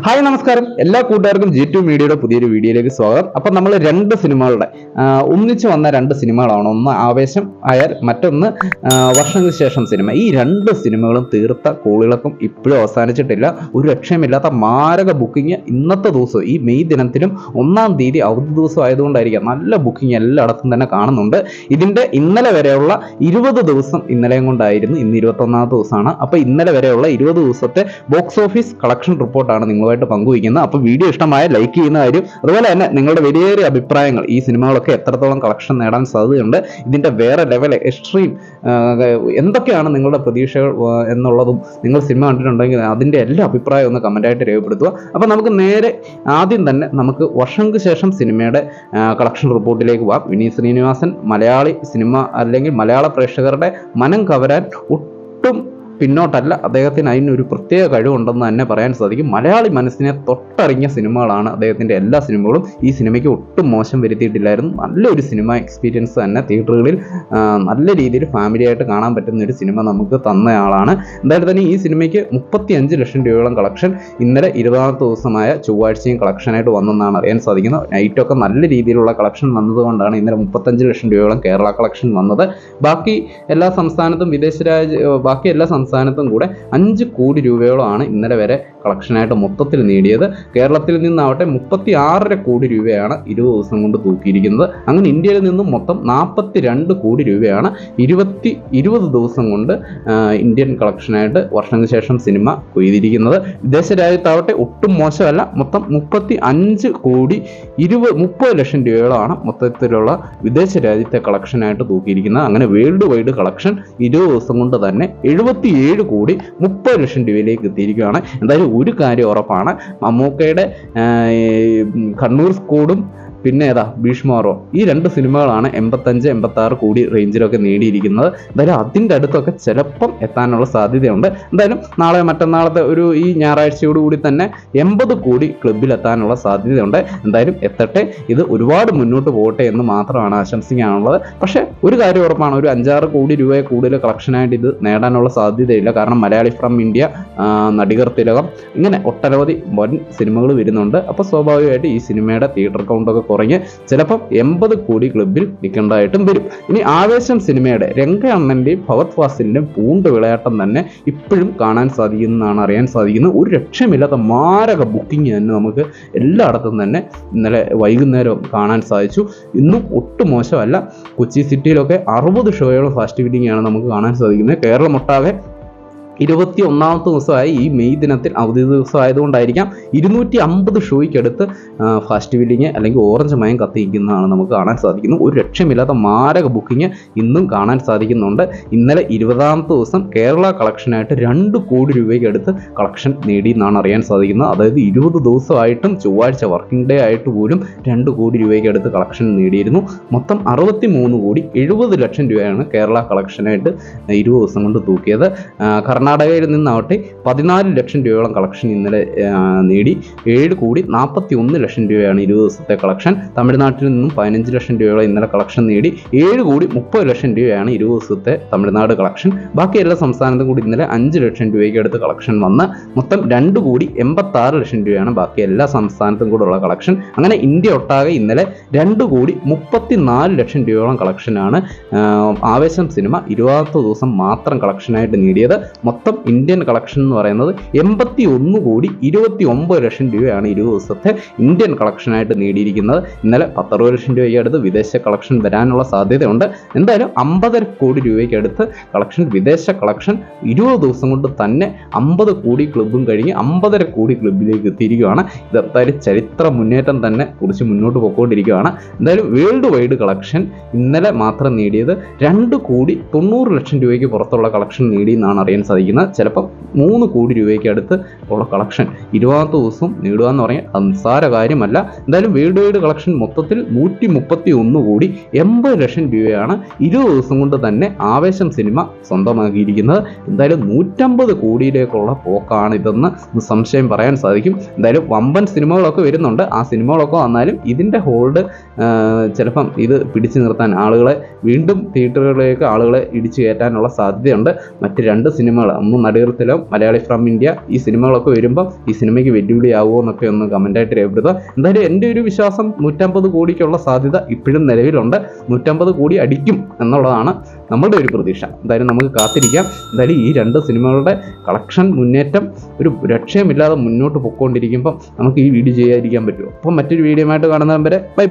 Hi നമസ്കാരം, എല്ലാ കൂട്ടുകാർക്കും G2 മീഡിയയുടെ പുതിയൊരു വീഡിയോയിലേക്ക് സ്വാഗതം. അപ്പം നമ്മൾ രണ്ട് സിനിമകളുടെ ഒന്നിച്ച് വന്ന രണ്ട് സിനിമകളാണ്. ഒന്ന് ആവേശം ആയാൽ മറ്റൊന്ന് വർഷങ്ങൾക്ക് ശേഷം സിനിമ. ഈ രണ്ട് സിനിമകളും തീർത്ത കോളിളക്കം ഇപ്പോഴും അവസാനിച്ചിട്ടില്ല. ഒരു രക്ഷയുമില്ലാത്ത മാരക ബുക്കിംഗ് ഇന്നത്തെ ദിവസം ഈ മെയ് ദിനത്തിലും 1-ാം തീയതി അവധി ദിവസം ആയതുകൊണ്ടായിരിക്കാം നല്ല ബുക്കിംഗ് എല്ലായിടത്തും തന്നെ കാണുന്നുണ്ട്. ഇതിൻ്റെ ഇന്നലെ വരെയുള്ള 20 ദിവസം ഇന്നലെയും കൊണ്ടായിരുന്നു. ഇന്ന് 21-ാമത്തെ ദിവസമാണ്. അപ്പോൾ ഇന്നലെ വരെയുള്ള 20 ദിവസത്തെ ബോക്സ് ഓഫീസ് കളക്ഷൻ റിപ്പോർട്ടാണ് നിങ്ങളുമായിട്ട് പങ്കുവയ്ക്കുന്നത്. അപ്പോൾ വീഡിയോ ഇഷ്ടമായ ലൈക്ക് ചെയ്യുന്ന കാര്യം, അതുപോലെ തന്നെ നിങ്ങളുടെ വലിയ അഭിപ്രായങ്ങൾ, ഈ സിനിമകളൊക്കെ എത്രത്തോളം കളക്ഷൻ നേടാൻ സാധ്യതയുണ്ട്, ഇതിൻ്റെ വേറെ ലെവൽ എക്സ്ട്രീം എന്തൊക്കെയാണ് നിങ്ങളുടെ പ്രതീക്ഷകൾ എന്നുള്ളതും, നിങ്ങൾ സിനിമ കണ്ടിട്ടുണ്ടെങ്കിൽ അതിൻ്റെ എല്ലാ അഭിപ്രായവും ഒന്ന് കമൻറ്റായിട്ട് രേഖപ്പെടുത്തുക. അപ്പോൾ നമുക്ക് നേരെ ആദ്യം തന്നെ നമുക്ക് വർഷങ്ങൾക്ക് ശേഷം സിനിമയുടെ കളക്ഷൻ റിപ്പോർട്ടിലേക്ക് പോകാം. വിനീത് ശ്രീനിവാസൻ മലയാളി സിനിമ അല്ലെങ്കിൽ മലയാള പ്രേക്ഷകരുടെ മനം കവരാൻ ഒട്ടും പിന്നോട്ടല്ല. അദ്ദേഹത്തിന് അതിനൊരു പ്രത്യേക കഴിവുണ്ടെന്ന് തന്നെ പറയാൻ സാധിക്കും. മലയാളി മനസ്സിനെ തൊട്ടറിഞ്ഞ സിനിമകളാണ് അദ്ദേഹത്തിൻ്റെ എല്ലാ സിനിമകളും. ഈ സിനിമയ്ക്ക് ഒട്ടും മോശം വരുത്തിയിട്ടില്ലായിരുന്നു. നല്ലൊരു സിനിമ എക്സ്പീരിയൻസ് തന്നെ തിയേറ്ററുകളിൽ നല്ല രീതിയിൽ ഫാമിലിയായിട്ട് കാണാൻ പറ്റുന്ന ഒരു സിനിമ നമുക്ക് തന്നയാളാണ്. എന്തായാലും തന്നെ ഈ സിനിമയ്ക്ക് 35 ലക്ഷം രൂപയോളം കളക്ഷൻ ഇന്നലെ 20-ാമത്തെ ദിവസമായ ചൊവ്വാഴ്ചയും കളക്ഷനായിട്ട് വന്നെന്നാണ് അറിയാൻ സാധിക്കുന്നത്. നൈറ്റൊക്കെ നല്ല രീതിയിലുള്ള കളക്ഷൻ വന്നതുകൊണ്ടാണ് ഇന്നലെ 35 ലക്ഷം രൂപയോളം കേരള കളക്ഷൻ വന്നത്. ബാക്കി എല്ലാ സംസ്ഥാനത്തും ബാക്കി എല്ലാ സംസ്ഥാനത്തും കൂടെ 5 കോടി രൂപയോളമാണ് ഇന്നലെ വരെ കളക്ഷനായിട്ട് മൊത്തത്തിൽ നേടിയത്. കേരളത്തിൽ നിന്നാവട്ടെ 36.5 കോടി രൂപയാണ് 20 ദിവസം കൊണ്ട് തൂക്കിയിരിക്കുന്നത്. അങ്ങനെ ഇന്ത്യയിൽ നിന്നും മൊത്തം 42 കോടി രൂപയാണ് 20 ദിവസം കൊണ്ട് ഇന്ത്യൻ കളക്ഷനായിട്ട് വർഷങ്ങൾക്ക് ശേഷം സിനിമ കൊയ്തിരിക്കുന്നത്. വിദേശ രാജ്യത്താവട്ടെ ഒട്ടും മോശമല്ല. മൊത്തം 35 കോടി 30 ലക്ഷം രൂപയോളമാണ് മൊത്തത്തിലുള്ള വിദേശ രാജ്യത്തെ കളക്ഷനായിട്ട് തൂക്കിയിരിക്കുന്നത്. അങ്ങനെ വേൾഡ് വൈഡ് കളക്ഷൻ 20 ദിവസം കൊണ്ട് തന്നെ 77 കോടി 30 ലക്ഷം രൂപയിലേക്ക് എത്തിയിരിക്കുകയാണ്. എന്തായാലും ഒരു കാര്യം ഉറപ്പാണ്, മമ്മൂക്കയുടെ കണ്ണൂർ സ്കോഡും പിന്നെ ഭീഷ്മറോ, ഈ രണ്ട് സിനിമകളാണ് 85-86 കോടി റേഞ്ചിലൊക്കെ നേടിയിരിക്കുന്നത്. എന്തായാലും അതിൻ്റെ അടുത്തൊക്കെ ചിലപ്പം എത്താനുള്ള സാധ്യതയുണ്ട്. എന്തായാലും നാളെ മറ്റന്നാളത്തെ ഈ ഞായറാഴ്ചയോടുകൂടി തന്നെ 80 കോടി ക്ലബിൽ എത്താനുള്ള സാധ്യതയുണ്ട്. എന്തായാലും എത്തട്ടെ, ഇത് ഒരുപാട് മുന്നോട്ട് പോകട്ടെ എന്ന് മാത്രമാണ് ആശംസിക്കാനുള്ളത്. പക്ഷേ ഒരു കാര്യം ഉറപ്പാണ്, ഒരു 5-6 കോടി രൂപയെ കൂടുതൽ കളക്ഷനായിട്ട് ഇത് നേടാനുള്ള സാധ്യതയില്ല. കാരണം മലയാളി ഫ്രം ഇന്ത്യ, നടികർ തിലകം, ഇങ്ങനെ ഒട്ടനവധി വൻ സിനിമകൾ വരുന്നുണ്ട്. അപ്പോൾ സ്വാഭാവികമായിട്ട് ഈ സിനിമയുടെ തിയേറ്റർ കൗണ്ടൊക്കെ കുറഞ്ഞ് ചിലപ്പം 80 കോടി ക്ലബിൽ നിൽക്കേണ്ടതായിട്ടും വരും. ഇനി ആവേശം സിനിമയുടെ രംഗണ്ണൻ്റെയും ഭഗത് ഫാസിലിൻ്റെയും പൂണ്ട് വിളയാട്ടം തന്നെ ഇപ്പോഴും കാണാൻ സാധിക്കുന്നതാണ് അറിയാൻ സാധിക്കുന്നത്. ഒരു രക്ഷമില്ലാത്ത മാരക ബുക്കിംഗ് തന്നെ നമുക്ക് എല്ലായിടത്തും തന്നെ ഇന്നലെ വൈകുന്നേരം കാണാൻ സാധിച്ചു. ഇന്നും ഒട്ടും മോശമല്ല. കൊച്ചി സിറ്റിയിലൊക്കെ 60 ഷോയോളം ഫാസ്റ്റ് ഫീഡിംഗ് ആണ് നമുക്ക് കാണാൻ സാധിക്കുന്നത്. കേരളമൊട്ടാകെ 21-ാമത്തെ ദിവസമായി ഈ മെയ് ദിനത്തിൽ അവധി ദിവസം ആയതുകൊണ്ടായിരിക്കാം 250 ഷോയ്ക്കടുത്ത് ഫാസ്റ്റ് ഫീഡിങ് അല്ലെങ്കിൽ ഓറഞ്ച് മയം കത്തിയിരിക്കുന്നതാണ് നമുക്ക് കാണാൻ സാധിക്കുന്നത്. ഒരു രക്ഷമില്ലാത്ത മാരക ബുക്കിംഗ് ഇന്നും കാണാൻ സാധിക്കുന്നുണ്ട്. ഇന്നലെ 20-ാമത്തെ ദിവസം കേരള കളക്ഷനായിട്ട് 2 കോടി രൂപയ്ക്ക് അടുത്ത് കളക്ഷൻ നേടി എന്നാണ് അറിയാൻ സാധിക്കുന്നത്. അതായത് 20 ദിവസമായിട്ടും ചൊവ്വാഴ്ച വർക്കിംഗ് ഡേ ആയിട്ട് പോലും 2 കോടി രൂപയ്ക്ക് അടുത്ത് കളക്ഷൻ നേടിയിരുന്നു. മൊത്തം 63 കോടി 70 ലക്ഷം രൂപയാണ് കേരള കളക്ഷനായിട്ട് 20 ദിവസം കൊണ്ട് തൂക്കിയത്. കർണാടകയിൽ നിന്നാവട്ടെ 14 ലക്ഷം രൂപയോളം കളക്ഷൻ ഇന്നലെ നേടി. 7 കോടി 41 ലക്ഷം രൂപയാണ് 20 ദിവസത്തെ കളക്ഷൻ. തമിഴ്നാട്ടിൽ നിന്നും 15 ലക്ഷം രൂപയോളം ഇന്നലെ കളക്ഷൻ നേടി. 7 കോടി 30 ലക്ഷം രൂപയാണ് 20 ദിവസത്തെ തമിഴ്നാട് കളക്ഷൻ. ബാക്കി എല്ലാ സംസ്ഥാനത്തും കൂടി ഇന്നലെ 5 ലക്ഷം രൂപയ്ക്ക് അടുത്ത് കളക്ഷൻ വന്ന് മൊത്തം 2 കോടി 86 ലക്ഷം രൂപയാണ് ബാക്കി എല്ലാ സംസ്ഥാനത്തും കൂടെ ഉള്ള കളക്ഷൻ. അങ്ങനെ ഇന്ത്യ ഒട്ടാകെ ഇന്നലെ 2 കോടി 34 ലക്ഷം രൂപയോളം കളക്ഷനാണ് ആവേശം സിനിമ 20ാമത്തെ ദിവസം മാത്രം കളക്ഷനായിട്ട് നേടിയത്. മൊത്തം ഇന്ത്യൻ കളക്ഷൻ എന്ന് പറയുന്നത് 81 കോടി 29 ലക്ഷം രൂപയാണ് 20 ദിവസത്തെ ഇന്ത്യൻ കളക്ഷനായിട്ട് നേടിയിരിക്കുന്നത്. ഇന്നലെ 10 ലക്ഷം രൂപയ്ക്ക് അടുത്ത് വിദേശ കളക്ഷൻ വരാനുള്ള സാധ്യതയുണ്ട്. എന്തായാലും 50 കോടി രൂപയ്ക്ക് അടുത്ത് കളക്ഷൻ, വിദേശ കളക്ഷൻ 20 ദിവസം കൊണ്ട് തന്നെ 50 കോടി ക്ലബും കഴിഞ്ഞ് 50 കോടി ക്ലബിലേക്ക് എത്തിയിരിക്കുകയാണ്. ഇതെന്തായാലും ചരിത്ര മുന്നേറ്റം തന്നെ കുറിച്ച് മുന്നോട്ട് പോയിക്കൊണ്ടിരിക്കുകയാണ്. എന്തായാലും വേൾഡ് വൈഡ് കളക്ഷൻ ഇന്നലെ മാത്രം നേടിയത് 2 കോടി 90 ലക്ഷം രൂപയ്ക്ക് പുറത്തുള്ള കളക്ഷൻ നേടിയെന്നാണ് അറിയാൻ സാധിക്കുന്നത്. ചിലപ്പം 3 കോടി രൂപയ്ക്ക് അടുത്ത് ഉള്ള കളക്ഷൻ 20ാമത്തെ ദിവസം നേടുക എന്ന് പറഞ്ഞാൽ അത് നിസ്സാര കാര്യമല്ല. എന്തായാലും വേൾഡ് വൈഡ് കളക്ഷൻ മൊത്തത്തിൽ 131 കോടി 80 ലക്ഷം രൂപയാണ് 20 ദിവസം കൊണ്ട് തന്നെ ആവേശം സിനിമ സ്വന്തമാക്കിയിരിക്കുന്നത്. എന്തായാലും 150 കോടിയിലേക്കുള്ള പോക്കാണ് ഇതെന്ന് സംശയം പറയാൻ സാധിക്കും. എന്തായാലും വമ്പൻ സിനിമകളൊക്കെ വരുന്നുണ്ട്. ആ സിനിമകളൊക്കെ വന്നാലും ഇതിൻ്റെ ഹോൾഡ് ചിലപ്പം ഇത് പിടിച്ചു നിർത്താൻ ആളുകളെ വീണ്ടും തിയേറ്ററുകളിലേക്ക് ആളുകളെ ഇടിച്ചു കയറ്റാനുള്ള സാധ്യതയുണ്ട്. മറ്റ് 2 സിനിമകൾ, ഒന്ന് നടുകത്തിലും മലയാളി ഫ്രം ഇന്ത്യ ഈ സിനിമകളൊക്കെ വരുമ്പോൾ ഈ സിനിമയ്ക്ക് വെല്ലുവിളിയാവുമോ എന്നൊക്കെ ഒന്ന് കമൻറ്റായിട്ട് രേഖപ്പെടുത്തുക. എന്തായാലും എൻ്റെ ഒരു വിശ്വാസം 150 കോടിക്കുള്ള സാധ്യത ഇപ്പോഴും നിലവിലുണ്ട്. 150 കോടി അടിക്കും എന്നുള്ളതാണ് നമ്മളുടെ ഒരു പ്രതീക്ഷ. എന്തായാലും നമുക്ക് കാത്തിരിക്കാം. എന്തായാലും ഈ 2 സിനിമകളുടെ കളക്ഷൻ മുന്നേറ്റം ഒരു രക്ഷയുമില്ലാതെ മുന്നോട്ട് പൊയ്ക്കൊണ്ടിരിക്കുമ്പോൾ നമുക്ക് ഈ വീഡിയോ ചെയ്യാതിരിക്കാൻ പറ്റുമോ? അപ്പം മറ്റൊരു വീഡിയോ ആയിട്ട് കാണുന്നവരെ ബൈ.